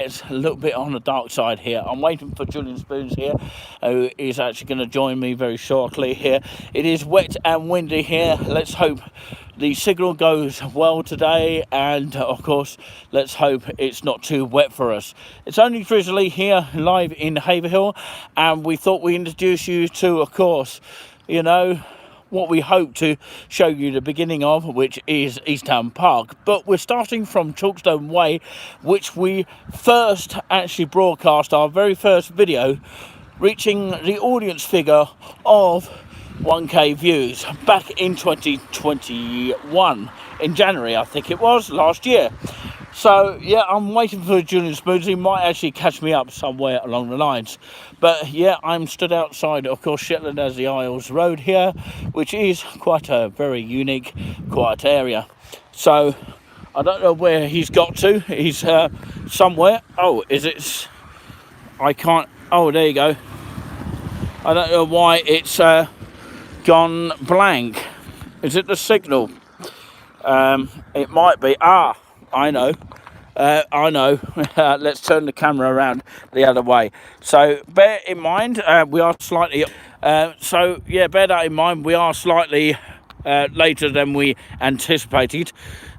it's a little bit on the dark side here. I'm waiting for Julian Spoons here, who is actually going to join me very shortly here. It is wet and windy here. Let's hope the signal goes well today, and of course let's hope it's not too wet for us. It's only drizzly here live in Haverhill, and we thought we'd introduce you to, of course, you know, what we hope to show you the beginning of, which is Easttown Park. But we're starting from Chokestone Way, which we first actually broadcast our very first video, reaching the audience figure of 1k views back in 2021, in January I think it was, last year. So yeah, I'm waiting for Julian Spoons. He might actually catch me up somewhere along the lines. But yeah, I'm stood outside, of course, Shetland as the Isles Road here, which is quite a very unique, quiet area. So I don't know where he's got to. He's somewhere. Oh, is it? I can't. Oh, there you go. I don't know why it's gone blank. Is it the signal? It might be. Ah, I know. Let's turn the camera around the other way. So bear in mind, we are slightly bear that in mind, we are slightly later than we anticipated.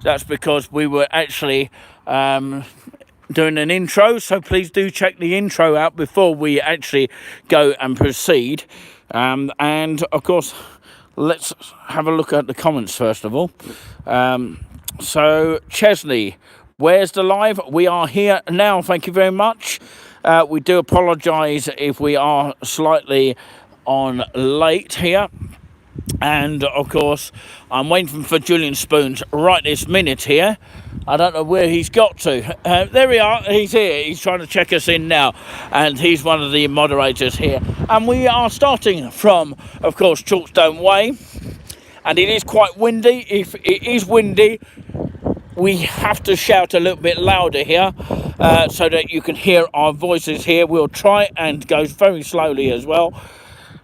That's because we were actually doing an intro, so please do check the intro out before we actually go and proceed. And of course, let's have a look at the comments first of all. So Chesney, where's the live? We are here now, thank you very much. We do apologise if we are slightly on late here. And of course, I'm waiting for Julian Spoons right this minute here. I don't know where he's got to. There we are, he's here. He's trying to check us in now, and he's one of the moderators here. And we are starting from, of course, Chokestone Way. And it is quite windy. If it is windy, we have to shout a little bit louder here so that you can hear our voices here. We'll try and go very slowly as well.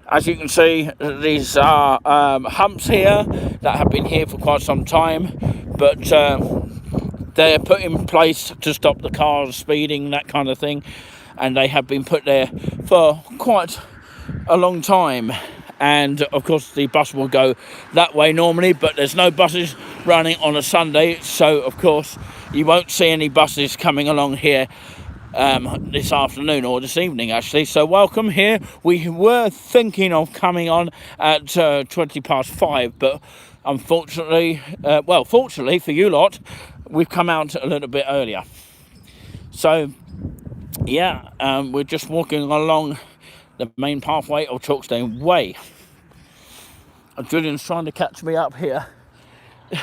As you can see, these are humps here that have been here for quite some time, but they're put in place to stop the cars speeding, that kind of thing, and they have been put there for quite a long time. And of course the bus will go that way normally, but there's no buses running on a Sunday, so of course you won't see any buses coming along here this afternoon or this evening actually. So welcome here. We were thinking of coming on at 5:20, but unfortunately, fortunately for you lot, we've come out a little bit earlier. So yeah, we're just walking along the main pathway of Chokestone Way. Julian's trying to catch me up here.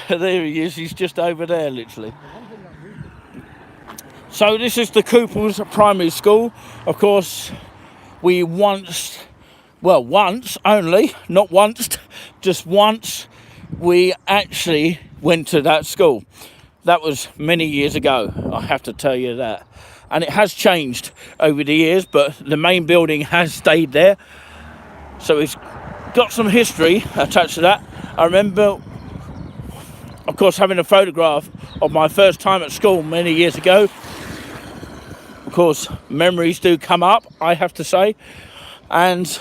There he is, he's just over there literally. So this is the Couples Primary School. Of course, we once only, not once, just once, we actually went to that school. That was many years ago, I have to tell you that. And it has changed over the years, but the main building has stayed there. So it's got some history attached to that. I remember, of course, having a photograph of my first time at school many years ago. Of course, memories do come up, I have to say. And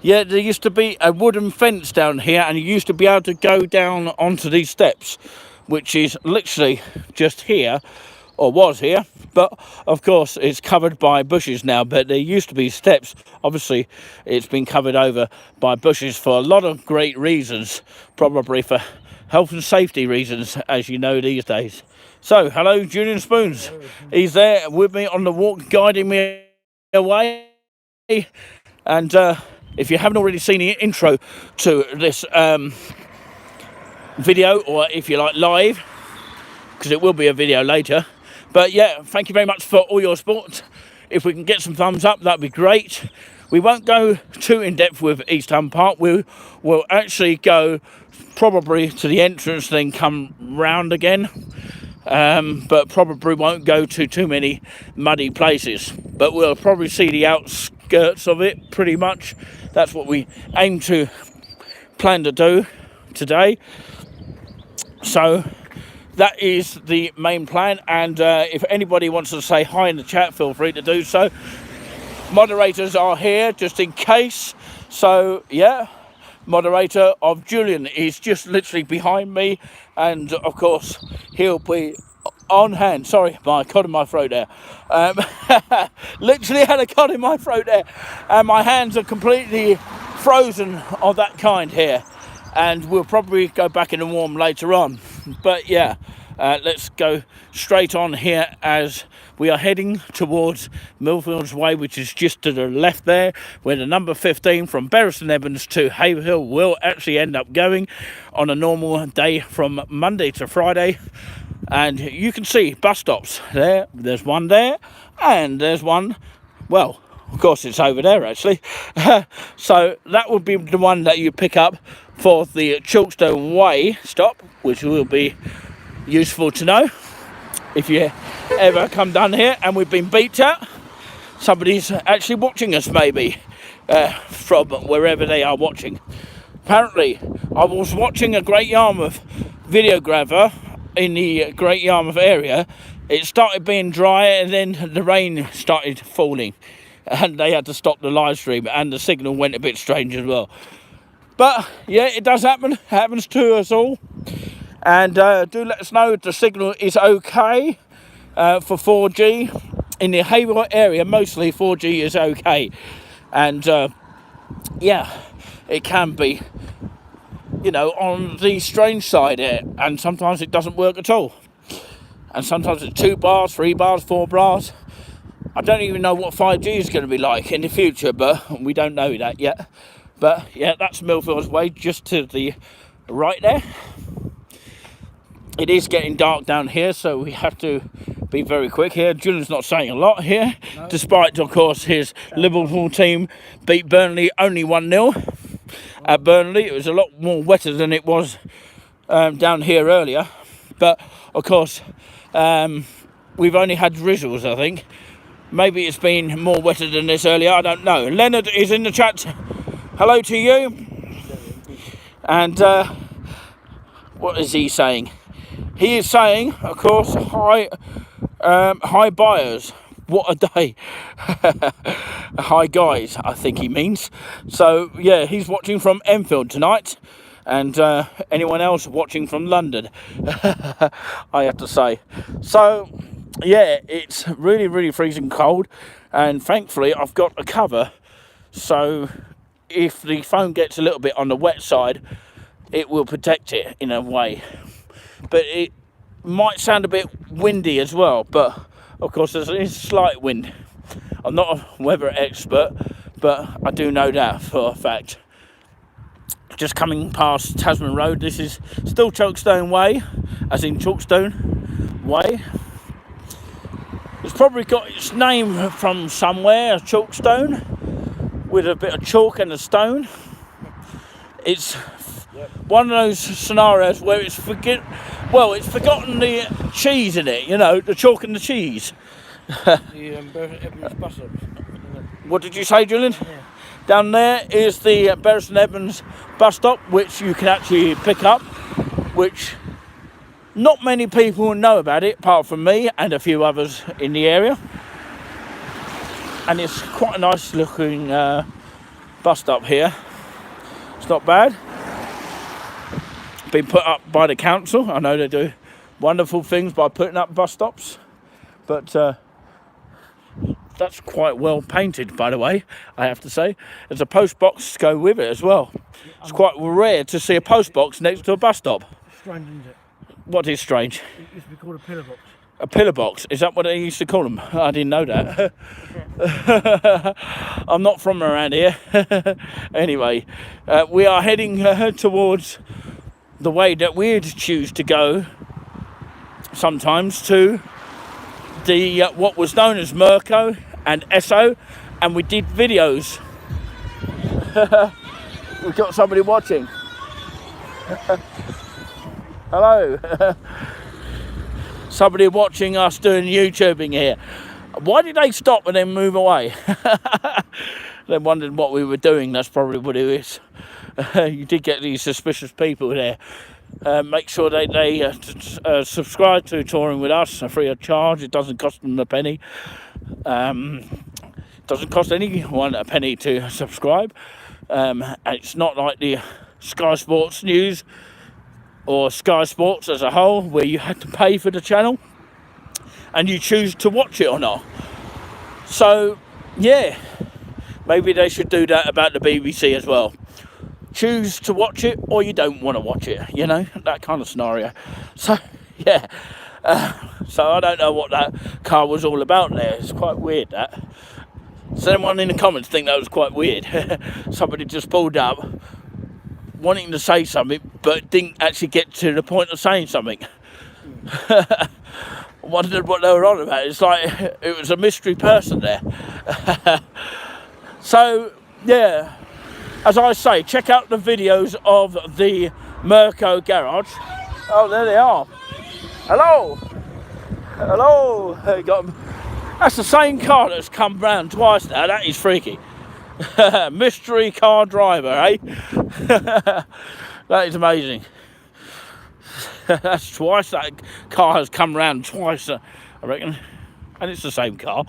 yeah, there used to be a wooden fence down here, and you used to be able to go down onto these steps, which is literally just here, or was here, but of course it's covered by bushes now. But there used to be steps. Obviously it's been covered over by bushes for a lot of great reasons, probably for health and safety reasons, as you know, these days. So hello, Julian Spoons. He's there with me on the walk, guiding me away. And if you haven't already seen the intro to this video, or if you like live, because it will be a video later. But yeah, thank you very much for all your support. If we can get some thumbs up, that'd be great. We won't go too in depth with Easttown Park. We'll actually go probably to the entrance, then come round again. But probably won't go to too many muddy places. But we'll probably see the outskirts of it pretty much. That's what we aim to plan to do today. So that is the main plan. And if anybody wants to say hi in the chat, feel free to do so. Moderators are here just in case. So yeah, moderator of Julian is just literally behind me, and of course he'll be on hand. Sorry, my cod in my throat there. Literally had a cod in my throat there, and my hands are completely frozen of that kind here, and we'll probably go back in the warm later on. But yeah, let's go straight on here as we are heading towards Millfields Way, which is just to the left there, where the number 15 from Bury St Edmunds to Haverhill will actually end up going on a normal day from Monday to Friday. And you can see bus stops there. There's one there, and there's one, well, of course it's over there actually. So that would be the one that you pick up for the Chokestone Way stop, which will be useful to know if you ever come down here and we've been beat at. Somebody's actually watching us, maybe from wherever they are watching. Apparently I was watching a Great Yarmouth videographer in the Great Yarmouth area. It started being dry, and then the rain started falling, and they had to stop the live stream, and the signal went a bit strange as well. But yeah, it does happen. It happens to us all. And do let us know if the signal is okay for 4G. In the Haverhill area, mostly 4G is okay. And yeah, it can be, you know, on the strange side here. And sometimes it doesn't work at all. And sometimes it's 2 bars, 3 bars, 4 bars. I don't even know what 5G is going to be like in the future, but we don't know that yet. But yeah, that's Millfields Way, just to the right there. It is getting dark down here, so we have to be very quick here. Julian's not saying a lot here, no. Despite, of course, his Liverpool team beat Burnley only 1-0 at Burnley. It was a lot more wetter than it was down here earlier. But, of course, we've only had drizzles, I think. Maybe it's been more wetter than this earlier, I don't know. Leonard is in the chat. Hello to you. And what is he saying? He is saying, of course, hi buyers. What a day. Hi guys, I think he means. So yeah, he's watching from Enfield tonight. And anyone else watching from London, I have to say. So yeah, it's really, really freezing cold. And thankfully I've got a cover. So if the phone gets a little bit on the wet side, it will protect it in a way. But it might sound a bit windy as well, but of course there's a slight wind. I'm not a weather expert, but I do know that for a fact. Just coming past Tasman Road, this is still Chokestone Way, as in Chokestone Way. It's probably got its name from somewhere, Chokestone, with a bit of chalk and a stone. It's one of those scenarios where it's forgotten the cheese in it, you know, the chalk and the cheese. What did you say, Julian? Yeah. Down there is the Bury St Edmunds bus stop, which you can actually pick up, which not many people know about it, apart from me and a few others in the area. And it's quite a nice looking bus stop here. It's not bad. Been put up by the council. I know they do wonderful things by putting up bus stops, but that's quite well painted, by the way, I have to say. There's a post box to go with it as well. It's quite rare to see a post box next to a bus stop. Strange, isn't it? What is strange? It used to be called a pillar box. A pillar box? Is that what they used to call them? I didn't know that. I'm not from around here. Anyway, we are heading towards the way that we'd choose to go sometimes to the what was known as Mirko and Esso, and we did videos. We've got somebody watching. Hello. Somebody watching us doing YouTubing here. Why did they stop and then move away? They wondered what we were doing. That's probably what it is. You did get these suspicious people there. make sure they subscribe to Touring With Us, free of charge. It doesn't cost them a penny. Doesn't cost anyone a penny to subscribe. And it's not like the Sky Sports News or Sky Sports as a whole, where you had to pay for the channel and you choose to watch it or not. So, yeah, maybe they should do that about the BBC as well. Choose to watch it or you don't want to watch it, you know, that kind of scenario. So, yeah, so I don't know what that car was all about there. It's quite weird, that. So anyone in the comments think that was quite weird? Somebody just pulled up wanting to say something but didn't actually get to the point of saying something. Wondered what they were on about. It's like it was a mystery person there. So, yeah, as I say, check out the videos of the Mirko garage. Oh, there they are. Hello. Hello. There you got them. That's the same car that's come round twice now. That is freaky. Mystery car driver, eh? That is amazing. That's twice that car has come round twice, I reckon. And it's the same car.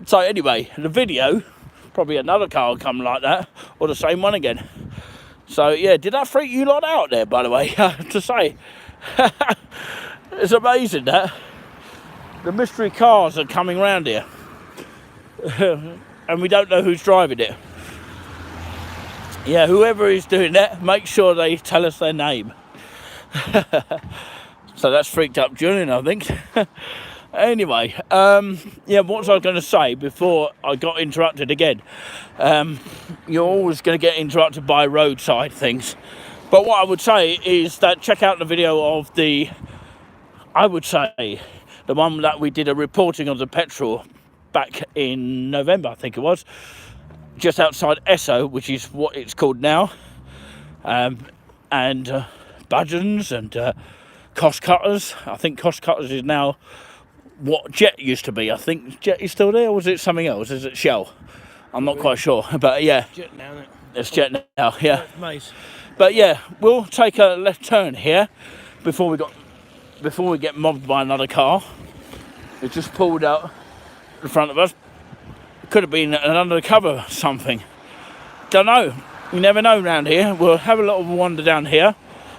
So anyway, the video, probably another car will come like that, or the same one again. So yeah, did that freak you lot out there, by the way, to say? It's amazing that the mystery cars are coming round here. And we don't know who's driving it. Yeah, whoever is doing that, make sure they tell us their name. So that's freaked up Julian, I think. Anyway, yeah, what was I going to say before I got interrupted again? You're always going to get interrupted by roadside things. But what I would say is that check out the video of the one that we did a reporting of the petrol back in November, I think it was, just outside Esso, which is what it's called now, and Budgeons and Cost Cutters. I think Cost Cutters is now what Jet used to be. I think Jet is still there, or was it something else? Is it Shell? I'm not quite sure, but yeah, Jet now, isn't it? it's Jet now, yeah. Mace. But yeah, we'll take a left turn here before we get mobbed by another car. It just pulled out in front of us. Could have been an undercover something. Don't know. You never know round here. We'll have a little wander down here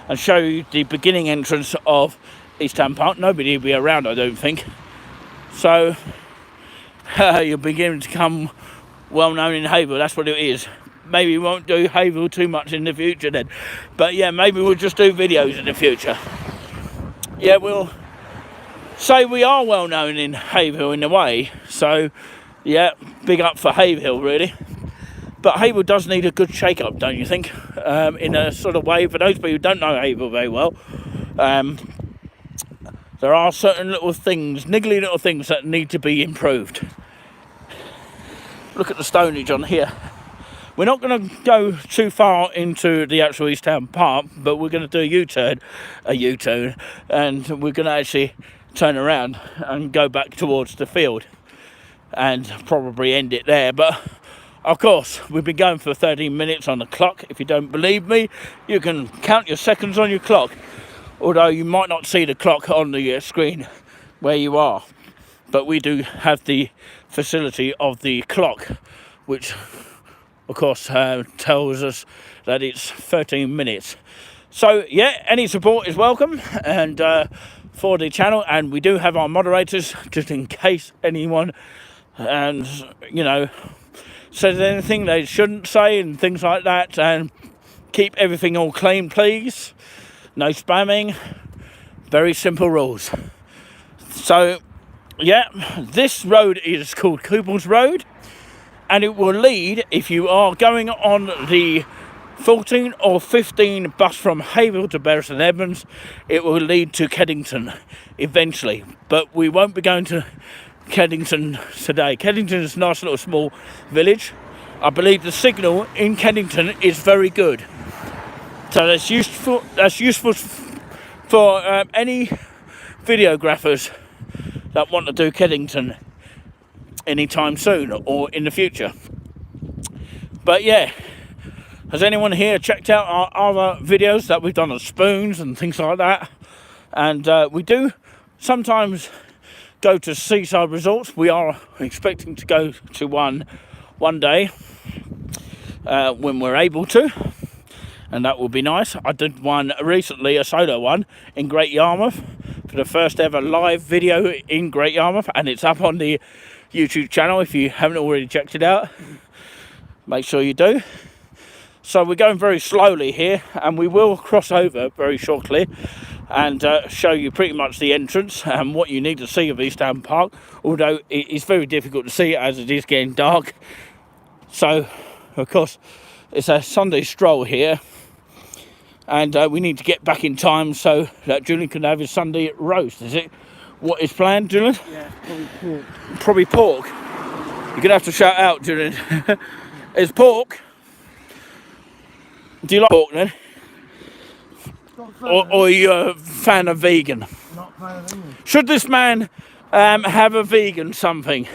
and show you the beginning entrance of East Ham Park. Nobody will be around, I don't think. So you'll begin to become well known in Haverhill. That's what it is. Maybe we won't do Haverhill too much in the future then. But yeah, maybe we'll just do videos in the future. Yeah, we'll say we are well known in Haverhill in a way. So yeah, big up for Haverhill, really. But Haverhill does need a good shake-up, don't you think? In a sort of way, for those people who don't know Haverhill very well, there are certain little things, niggly little things that need to be improved. Look at the stonage on here. We're not going to go too far into the actual East Ham Park, but we're going to do a U-turn, and we're going to actually turn around and go back towards the field and probably end it there. But of course, we've been going for 13 minutes on the clock. If you don't believe me, you can count your seconds on your clock, although you might not see the clock on the screen where you are. But we do have the facility of the clock, which of course tells us that it's 13 minutes. So yeah, any support is welcome, and for the channel, and we do have our moderators just in case anyone and says anything they shouldn't say and things like that. And keep everything all clean, please. No spamming. Very simple rules. So yeah, this road is called Couples Road, and it will lead, if you are going on the 14 or 15 bus from Haverhill to Bury St Edmunds, it will lead to Keddington eventually. But we won't be going to Keddington today. Keddington is a nice little small village. I believe the signal in Keddington is very good. So that's useful for any videographers that want to do Keddington anytime soon or in the future. But yeah, Has anyone here checked out our other videos that we've done on spoons and things like that? And we do sometimes go to seaside resorts. We are expecting to go to one day when we're able to, and that will be nice. I did one recently, a solo one in Great Yarmouth, for the first ever live video in Great Yarmouth, and it's up on the YouTube channel. If you haven't already checked it out, make sure you do. So we're going very slowly here, and we will cross over very shortly and show you pretty much the entrance and what you need to see of East Ham Park, although it's very difficult to see as it is getting dark. So of course it's a Sunday stroll here, and we need to get back in time so that Julian can have his Sunday roast. Is it what is planned, Julian? Yeah, probably pork. Probably pork. You're gonna have to shout out, Julian. It's pork. Do you like pork then? Or are you a fan of vegan? Not a fan of English. Should this man have a vegan something?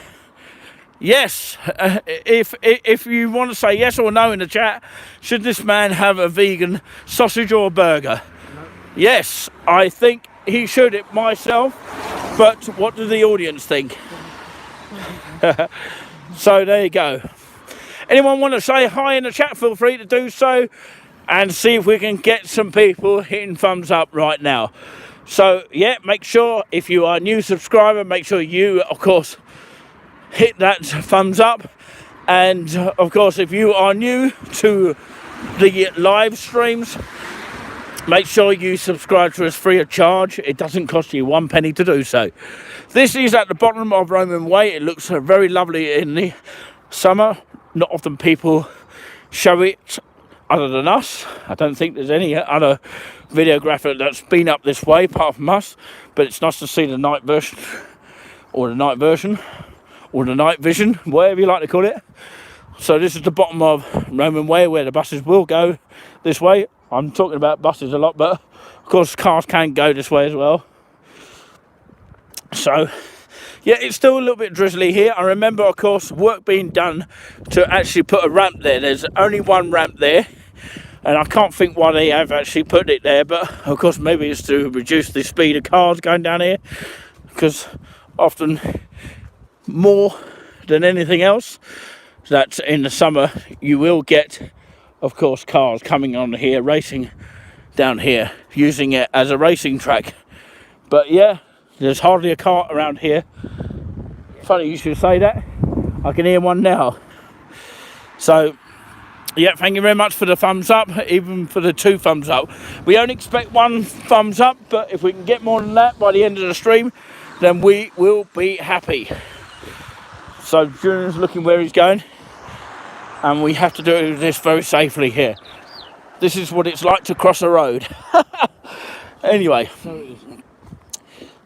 Yes. If you want to say yes or no in the chat, should this man have a vegan sausage or a burger? No. Yes, I think he should it myself. But what do the audience think? So there you go. Anyone want to say hi in the chat, feel free to do so, and see if we can get some people hitting thumbs up right now. So yeah, make sure if you are a new subscriber, make sure you of course hit that thumbs up, and of course if you are new to the live streams, make sure you subscribe to us free of charge. It doesn't cost you 1 penny to do so. This is at the bottom of Roman Way. It looks very lovely in the summer. Not often people show it other than us. I don't think there's any other videographer that's been up this way apart from us, but it's nice to see the night version, or the night version, or the night vision, whatever you like to call it. So this is the bottom of Roman Way, where the buses will go this way. I'm talking about buses a lot, but of course cars can go this way as well. So yeah, it's still a little bit drizzly here. I remember, of course, work being done to actually put a ramp there. There's only one ramp there, and I can't think why they have actually put it there, but of course maybe it's to reduce the speed of cars going down here, because often, more than anything else, that in the summer you will get, of course, cars coming on here, racing down here, using it as a racing track. But yeah, there's hardly a car around here. Funny you should say that. I can hear one now. So yeah, thank you very much for the thumbs up, even for the 2 thumbs up. We only expect 1 thumbs up, but if we can get more than that by the end of the stream, then we will be happy. So Julian's looking where he's going, and we have to do this very safely here. This is what it's like to cross a road. Anyway, So it is.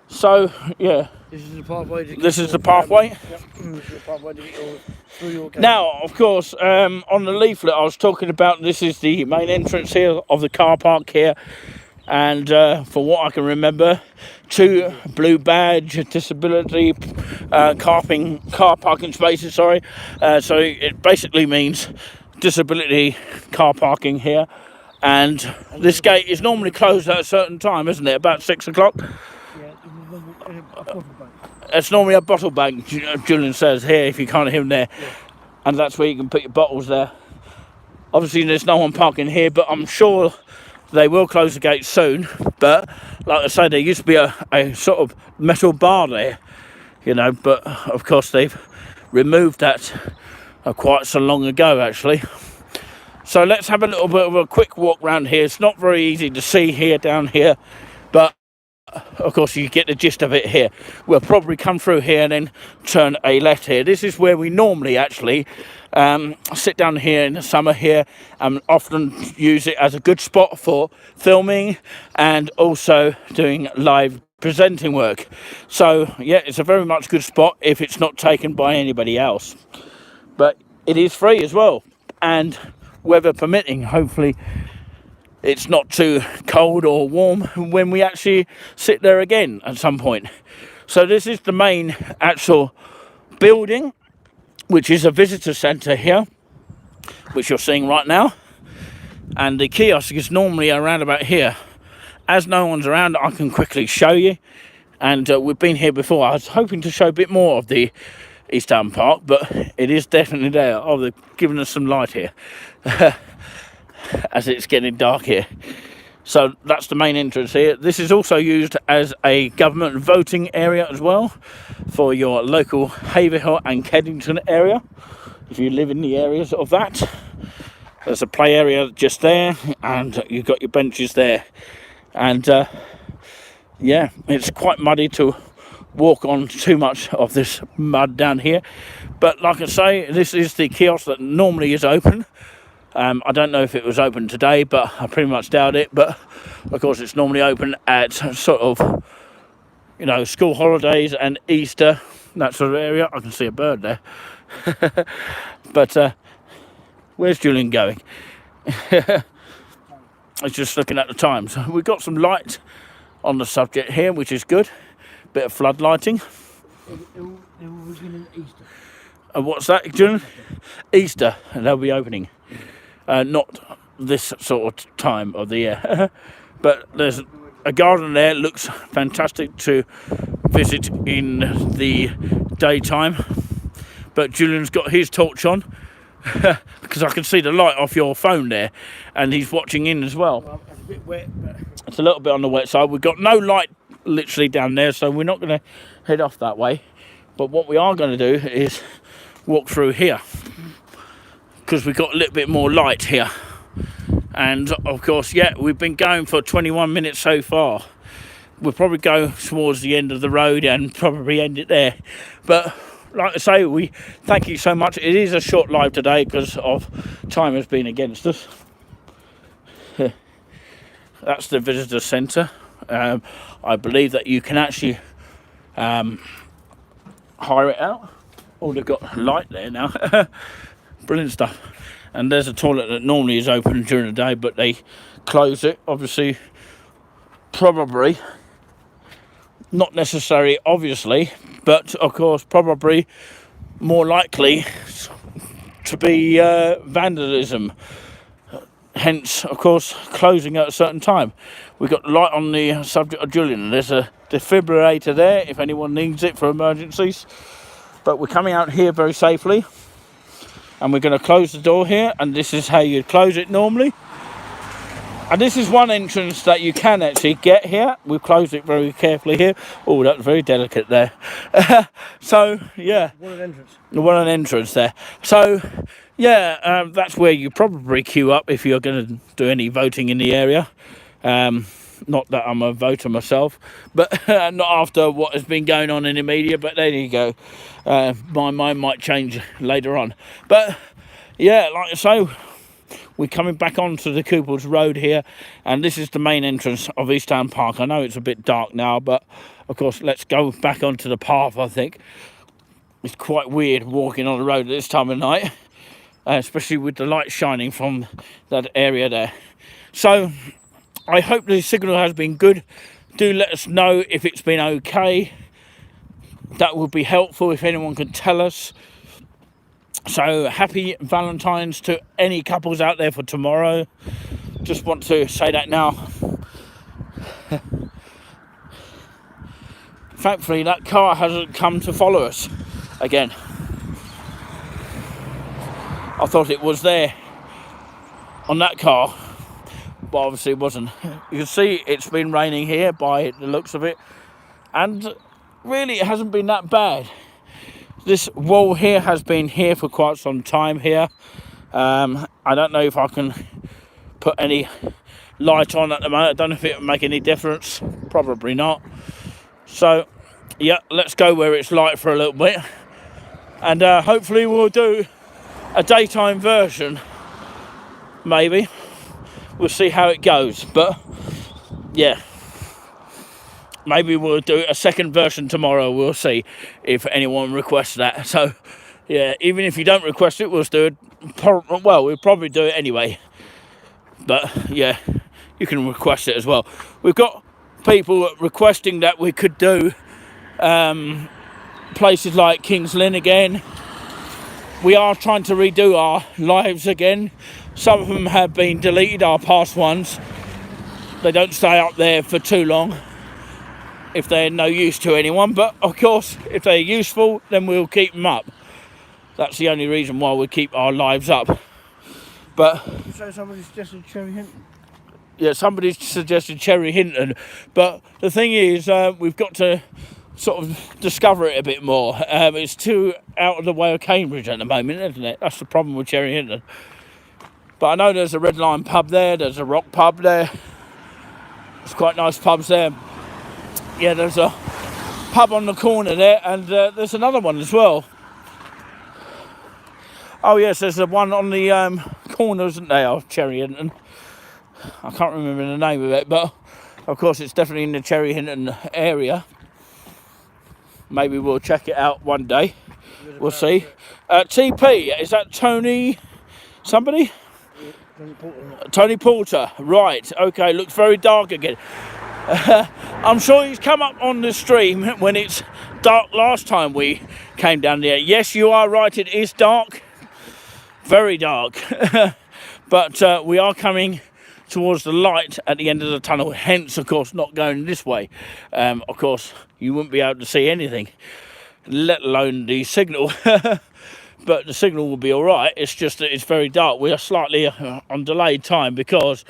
so yeah, This is the pathway. this is the pathway. Yep. This is the pathway to get through your gate. Now, of course, on the leaflet I was talking about, this is the main entrance here of the car park here, and for what I can remember, 2 blue badge disability car parking spaces. Sorry, so it basically means disability car parking here, and this gate is normally closed at a certain time, isn't it? About 6 o'clock. Yeah, a bottle bank. It's normally a bottle bank, Julian says here, if you can't hear him there. Yeah. And that's where you can put your bottles there. Obviously there's no one parking here, but I'm sure they will close the gate soon. But like I say, there used to be a sort of metal bar there, you know, but of course they've removed that quite so long ago actually. So let's have a little bit of a quick walk around here. It's not very easy to see here down here, but of course you get the gist of it here. We'll probably come through here and then turn a left here. This is where we normally actually sit down here in the summer here, and often use it as a good spot for filming and also doing live presenting work. So yeah, it's a very much good spot if it's not taken by anybody else, but it is free as well, and weather permitting, hopefully it's not too cold or warm when we actually sit there again at some point. So this is the main actual building, which is a visitor centre here, which you're seeing right now. and the kiosk is normally around about here. As no one's around, I can quickly show you. And we've been here before. I was hoping to show a bit more of the East Town Park, but it is definitely there. Oh, they've given us some light here as it's getting dark here. So that's the main entrance here. This is also used as a government voting area as well for your local Haverhill and Keddington area. If you live in the areas of that, there's a play area just there, and you've got your benches there. And yeah, it's quite muddy to walk on too much of this mud down here. But like I say, this is the kiosk that normally is open. I don't know if it was open today, but I pretty much doubt it. But of course, it's normally open at sort of, you know, school holidays and Easter, that sort of area. I can see a bird there. But where's Julian going? I was just looking at the time. So we've got some light on the subject here, which is good. Bit of flood lighting. They're always going to Easter. What's that, Julian? Easter, and they'll be opening. Not this sort of time of the year. But there's a garden there. It looks fantastic to visit in the daytime. But Julian's got his torch on because I can see the light off your phone there, and he's watching in as well. Well, it's a bit wet, but It's a little bit on the wet side. We've got no light literally down there, so we're not going to head off that way. But what we are going to do is walk through here, because we've got a little bit more light here. And of course, yeah, we've been going for 21 minutes so far. We'll probably go towards the end of the road and probably end it there. But like I say, we thank you so much. It is a short live today because of time has been against us. That's the visitor centre. I believe that you can actually hire it out. Oh, they've got light there now. Brilliant stuff. And there's a toilet that normally is open during the day, but they close it. Obviously, probably not necessary, obviously, but of course, probably more likely to be vandalism. Hence, of course, closing at a certain time. We've got light on the subject of Julian. There's a defibrillator there if anyone needs it for emergencies. But we're coming out here very safely. And we're going to close the door here. And this is how you'd close it normally. And this is one entrance that you can actually get here. We've closed it very carefully here. Oh, that's very delicate there. So, yeah. what an entrance. What an entrance there. So, yeah, that's where you probably queue up if you're going to do any voting in the area. Not that I'm a voter myself, but not after what has been going on in the media. But there you go. My mind might change later on. But, yeah, like I say, we're coming back onto the Couples Road here, and this is the main entrance of East Town Park. I know it's a bit dark now, but of course, let's go back onto the path, I think. It's quite weird walking on the road at this time of night, especially with the light shining from that area there. So, I hope the signal has been good. Do let us know if it's been okay. That would be helpful if anyone could tell us. So happy Valentine's to any couples out there for tomorrow. Just want to say that now. Thankfully that car hasn't come to follow us again. I thought it was there on that car, but obviously it wasn't. You can see it's been raining here by the looks of it, and really it hasn't been that bad. This wall here has been here for quite some time here. I don't know if I can put any light on at the moment. I don't know if it will make any difference. Probably not. So, yeah, let's go where it's light for a little bit. And hopefully we'll do a daytime version. Maybe. We'll see how it goes. But, yeah. Maybe we'll do a second version tomorrow. We'll see if anyone requests that. So, yeah, even if you don't request it, we'll do it. Well, we'll probably do it anyway. But, yeah, you can request it as well. We've got people requesting that we could do places like King's Lynn again. We are trying to redo our lives again. Some of them have been deleted, our past ones. They don't stay up there for too long if they're no use to anyone, but of course if they're useful then we'll keep them up. That's the only reason why we keep our lives up. But So somebody suggested Cherry Hinton. yeah, somebody suggested Cherry Hinton, but the thing is we've got to sort of discover it a bit more. It's too out of the way of Cambridge at the moment, isn't it? That's the problem with Cherry Hinton. But I know there's a Red Lion pub there, there's a Rock pub there. There's quite nice pubs there. Yeah, there's a pub on the corner there, and there's another one as well. Oh yes, there's the one on the corner, isn't there, of Cherry Hinton. I can't remember the name of it, but of course it's definitely in the Cherry Hinton area. Maybe we'll check it out one day. We'll see. TP, is that Tony somebody? Tony Porter, right, okay, looks very dark again. I'm sure he's come up on the stream when it's dark last time we came down there. Yes, you are right, it is dark, very dark. But we are coming towards the light at the end of the tunnel, hence, of course, not going this way. Of course, you wouldn't be able to see anything, let alone the signal. But the signal will be all right. It's just that it's very dark. We are slightly on delayed time because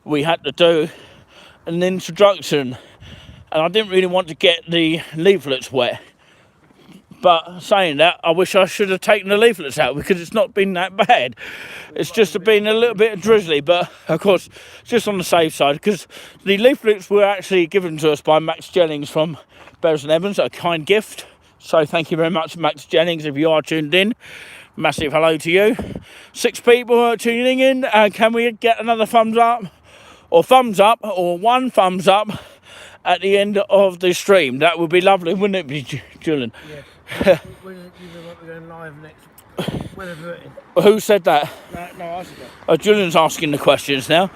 we had to do an introduction, and I didn't really want to get the leaflets wet. But saying that, I wish I should have taken the leaflets out because it's not been that bad. It's just been a little bit drizzly, but of course, just on the safe side, because the leaflets were actually given to us by Max Jennings from Bears and Evans, a kind gift. So thank you very much, Max Jennings, if you are tuned in. Massive hello to you. 6 people are tuning in. Can we get another thumbs up? Or thumbs up, or 1 thumbs up at the end of the stream? That would be lovely, wouldn't it be, Julian? Yeah. When you want to go live next, whenever it is. Who said that? No, I said that. Oh, Julian's asking the questions now.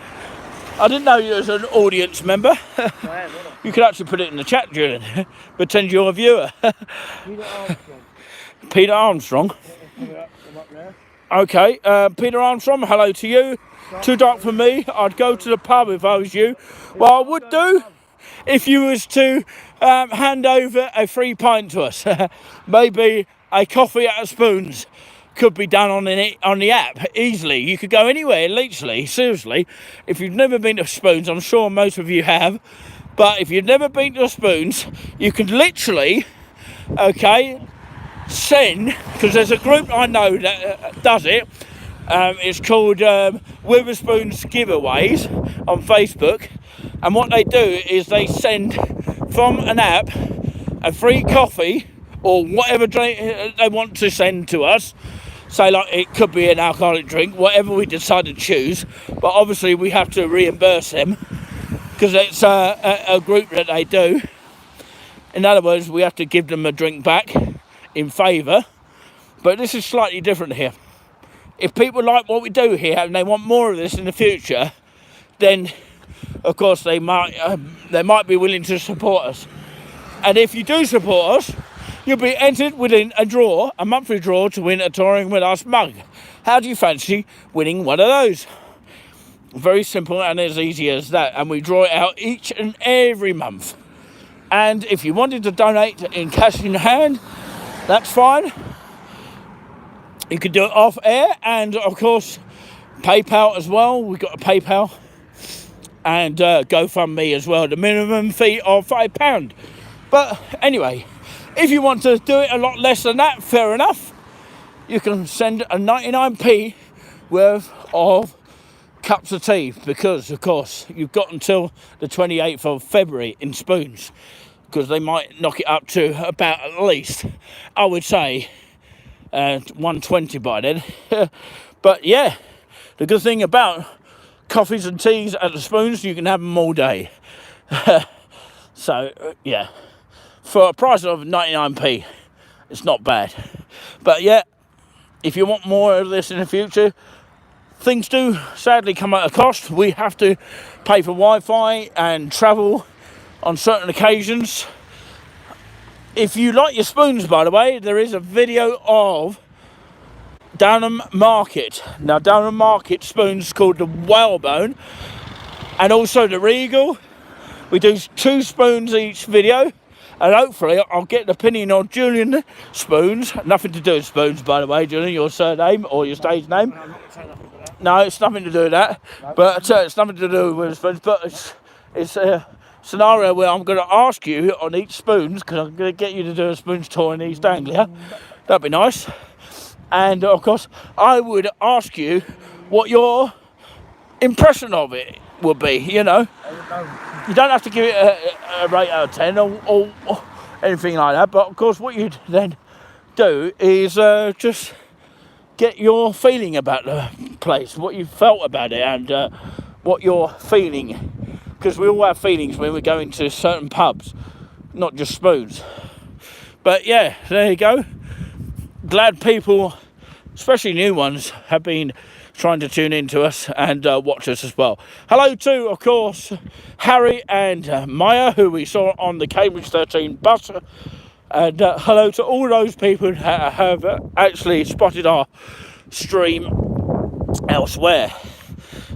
I didn't know you was an audience member. I am, aren't You could actually put it in the chat, Julian. Pretend you're a viewer. I? Peter Armstrong. Peter Armstrong. I'm up there. Okay, Peter Armstrong, hello to you. Too dark for me. I'd go to the pub if I was you. Well, I would do if you was to hand over a free pint to us. Maybe a coffee at a Spoons could be done on the app easily. You could go anywhere, literally, seriously. If you've never been to Spoons, I'm sure most of you have, but if you've never been to Spoons, you can literally, okay, send, because there's a group I know that does it. It's called Witherspoon's Giveaways on Facebook, and what they do is they send from an app a free coffee or whatever drink they want to send to us. Say, like, it could be an alcoholic drink, whatever we decide to choose, but obviously we have to reimburse them because it's a group that they do. In other words, we have to give them a drink back in favour, but this is slightly different here. If people like what we do here and they want more of this in the future, then of course they might be willing to support us. And if you do support us, you'll be entered within a monthly draw to win a Touring With Us mug. How do you fancy winning one of those? Very simple and as easy as that. And we draw it out each and every month. And if you wanted to donate in cash in hand, that's fine. You can do it off air, and of course PayPal as well. We've got a PayPal and GoFundMe as well. The minimum fee of £5. But anyway, if you want to do it a lot less than that, fair enough. You can send a 99p worth of cups of tea, because of course you've got until the 28th of February in Spoons, because they might knock it up to about, at least, I would say, 120 by then. But yeah, the good thing about coffees and teas at the Spoons, you can have them all day. So yeah, for a price of 99p, it's not bad. But yeah, if you want more of this in the future, things do sadly come at a cost. We have to pay for Wi-Fi and travel on certain occasions. If you like your Spoons, by the way, there is a video of Downham Market. Now, Downham Market spoons called the Whalebone and also the Regal. We do 2 spoons each video, and hopefully I'll get an opinion on Julian spoons. Nothing to do with spoons, by the way, Julian, your surname or your stage name. I'm not saying nothing for that. No, it's nothing to do with that. No. But it's nothing to do with spoons. But it's a scenario where I'm going to ask you on each spoons, because I'm going to get you to do a spoons tour in East Anglia. That'd be nice. And of course, I would ask you what your impression of it would be, you know. You don't have to give it a rate out of 10 or anything like that, but of course what you'd then do is just get your feeling about the place, what you felt about it, and what you're feeling, because we all have feelings when we go into certain pubs, not just spoons. But yeah, there you go. Glad people, especially new ones, have been trying to tune in to us and watch us as well. Hello to, of course, Harry and Maya, who we saw on the Cambridge 13 bus. And hello to all those people that have actually spotted our stream elsewhere.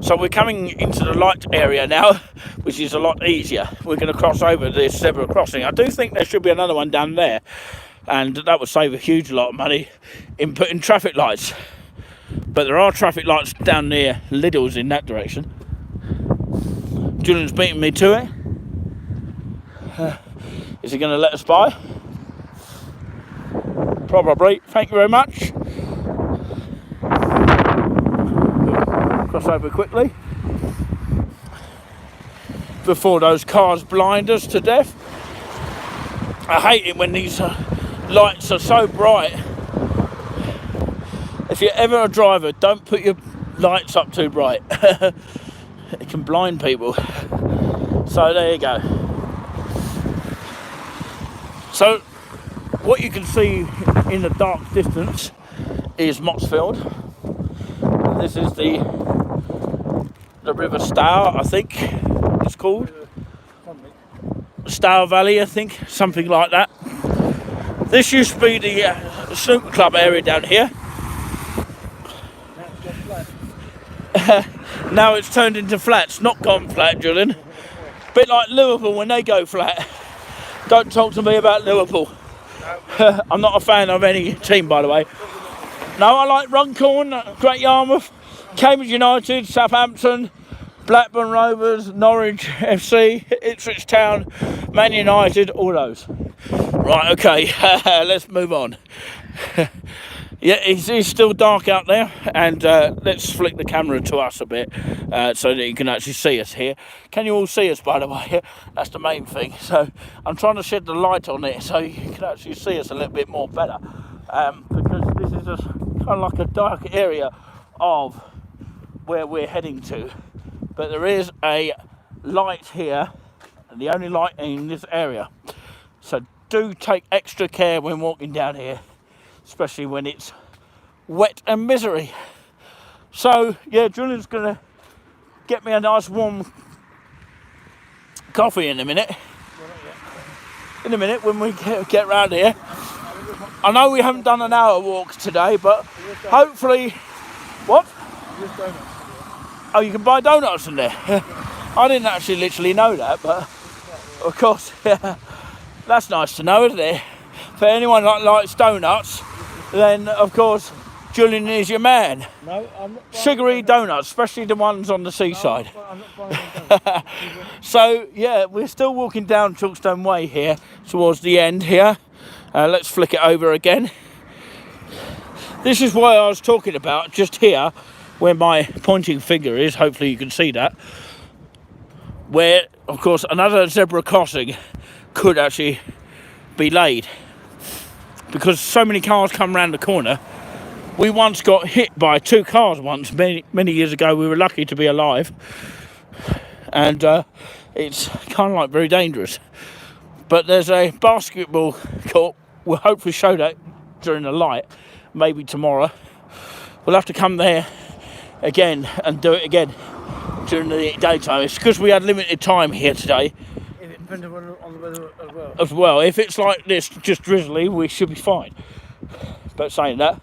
So we're coming into the light area now, which is a lot easier. We're going to cross over this zebra crossing. I do think there should be another one down there, and that would save a huge lot of money in putting traffic lights. But there are traffic lights down near Lidl's in that direction. Julian's beating me to it. Is he going to let us by? Probably. Thank you very much. Cross over quickly before those cars blind us to death. I hate it when these lights are so bright. If you're ever a driver, don't put your lights up too bright. It can blind people. So there you go. So what you can see in the dark distance is Motsfield. This is the River Stour, I think it's called. Stour Valley, I think, something like that. This used to be the snooker club area down here. Now it's turned into flats, not gone flat, Julian. Bit like Liverpool when they go flat. Don't talk to me about Liverpool. I'm not a fan of any team, by the way. No, I like Runcorn, Great Yarmouth, Cambridge United, Southampton, Blackburn Rovers, Norwich FC, Ipswich Town, Man United, all those. Right, okay, let's move on. Yeah, it's still dark out there, and let's flick the camera to us a bit so that you can actually see us here. Can you all see us, by the way? That's the main thing. So I'm trying to shed the light on it so you can actually see us a little bit more better, because this is just kind of like a dark area of where we're heading to. But there is a light here, and the only light in this area. So do take extra care when walking down here, especially when it's wet and misery. So yeah, Julian's gonna get me a nice warm coffee in a minute. In a minute when we get round here. I know we haven't done an hour walk today, but hopefully. What? Oh, you can buy donuts in there. I didn't actually literally know that, but of course, yeah, that's nice to know, isn't it? For anyone that likes donuts, then of course Julian is your man. No, I'm not. Sugary donuts, especially the ones on the seaside. No, I'm not buying donuts. So yeah, we're still walking down Chokestone Way here towards the end here. Let's flick it over again. This is why I was talking about just here, where my pointing finger is. Hopefully you can see that. Where, of course, another zebra crossing could actually be laid, because so many cars come round the corner. We once got hit by 2 cars once, many years ago. We were lucky to be alive, and it's kind of like very dangerous. But there's a basketball court. We'll hopefully show that during the light, maybe tomorrow. We'll have to come there again and do it again during the daytime. It's because we had limited time here today. If it depends on the weather as well. As well, if it's like this, just drizzly, we should be fine. But saying that,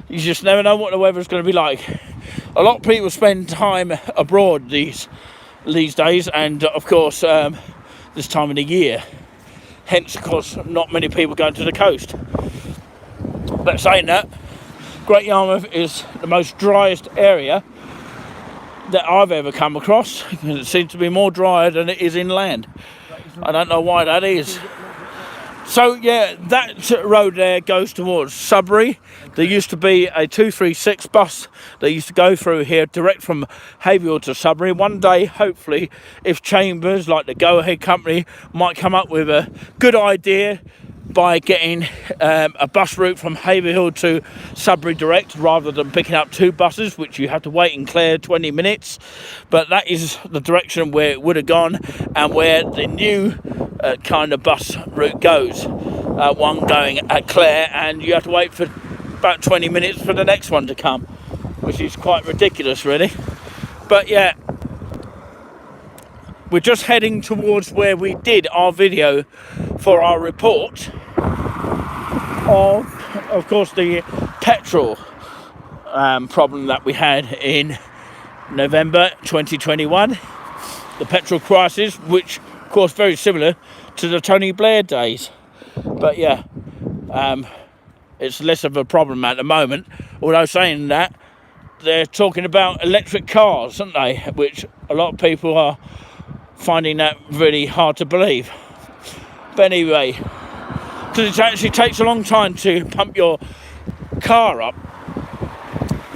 You just never know what the weather's going to be like. A lot of people spend time abroad these days, and of course this time of the year. Hence, of course, not many people going to the coast. But saying that, Great Yarmouth is the most driest area that I've ever come across. It seems to be more drier than it is inland. I don't know why that is. So yeah, that road there goes towards Sudbury. There used to be a 236 bus that used to go through here direct from Haverhill to Sudbury. One day, hopefully, if Chambers, like the Go Ahead company, might come up with a good idea by getting a bus route from Haverhill to Sudbury direct, rather than picking up two buses, which you have to wait in Clare 20 minutes. But that is the direction where it would have gone, and where the new kind of bus route goes. One going at Clare, and you have to wait for about 20 minutes for the next one to come, which is quite ridiculous, really. But yeah, we're just heading towards where we did our video for our report of course, the petrol problem that we had in November 2021. The petrol crisis, which, of course, very similar to the Tony Blair days. But yeah, it's less of a problem at the moment. Although saying that, they're talking about electric cars, aren't they? Which a lot of people are finding that really hard to believe. But anyway, because it actually takes a long time to pump your car up,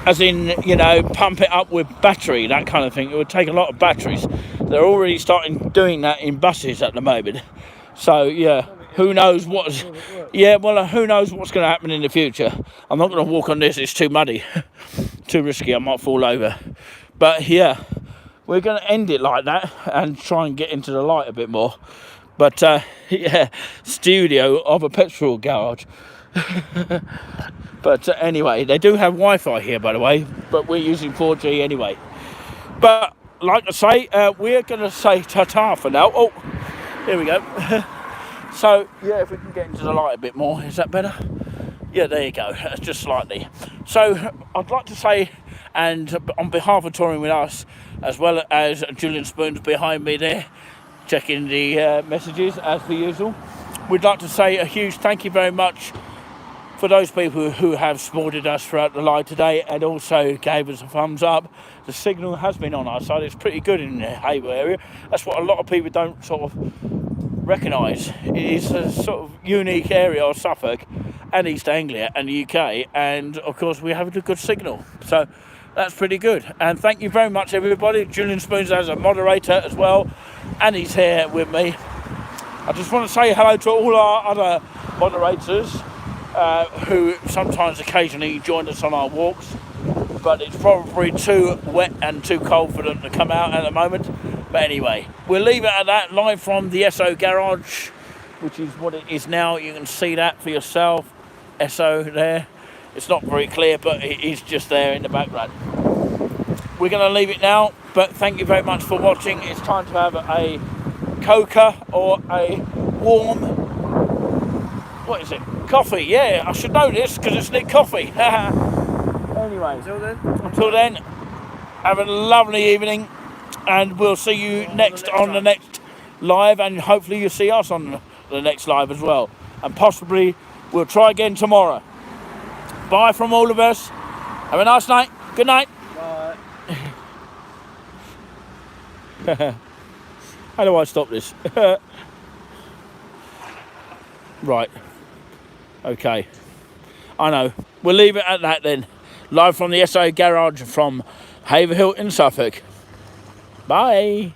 as in, you know, pump it up with battery, that kind of thing. It would take a lot of batteries. They're already starting doing that in buses at the moment. So yeah, who knows what's... Yeah, well, who knows what's going to happen in the future. I'm not going to walk on this, it's too muddy. Too risky, I might fall over. But yeah, we're going to end it like that and try and get into the light a bit more. But yeah, studio of a petrol garage. But anyway, they do have Wi-Fi here, by the way, but we're using 4G anyway. But like I say, we're going to say ta-ta for now. Oh, here we go. So yeah, if we can get into the light a bit more, is that better? Yeah, there you go, just slightly. So I'd like to say, and on behalf of Touring With Us, as well as Julian Spoons behind me there, checking the messages as per usual, we'd like to say a huge thank you very much for those people who have supported us throughout the live today and also gave us a thumbs up. The signal has been on our side. It's pretty good in the Haverhill area. That's what a lot of people don't sort of recognise. It is a sort of unique area of Suffolk and East Anglia and the UK, and of course we have a good signal. So that's pretty good. And thank you very much, everybody. Julian Spoons as a moderator as well, and he's here with me. I just want to say hello to all our other moderators who sometimes occasionally join us on our walks, but it's probably too wet and too cold for them to come out at the moment. But anyway, we'll leave it at that, live from the SO garage, which is what it is now. You can see that for yourself, SO there. It's not very clear, but it is just there in the background. We're going to leave it now, but thank you very much for watching. It's time to have a coca or a warm, what is it, coffee. Yeah, I should know this because it's near coffee. Anyway, until then, have a lovely evening, and we'll see you next on the next live, and hopefully you'll see us on the next live as well, and possibly we'll try again tomorrow. Bye from all of us. Have a nice night. Good night. Bye. How do I stop this? Right. Okay. I know. We'll leave it at that then. Live from the SO garage from Haverhill in Suffolk. Bye.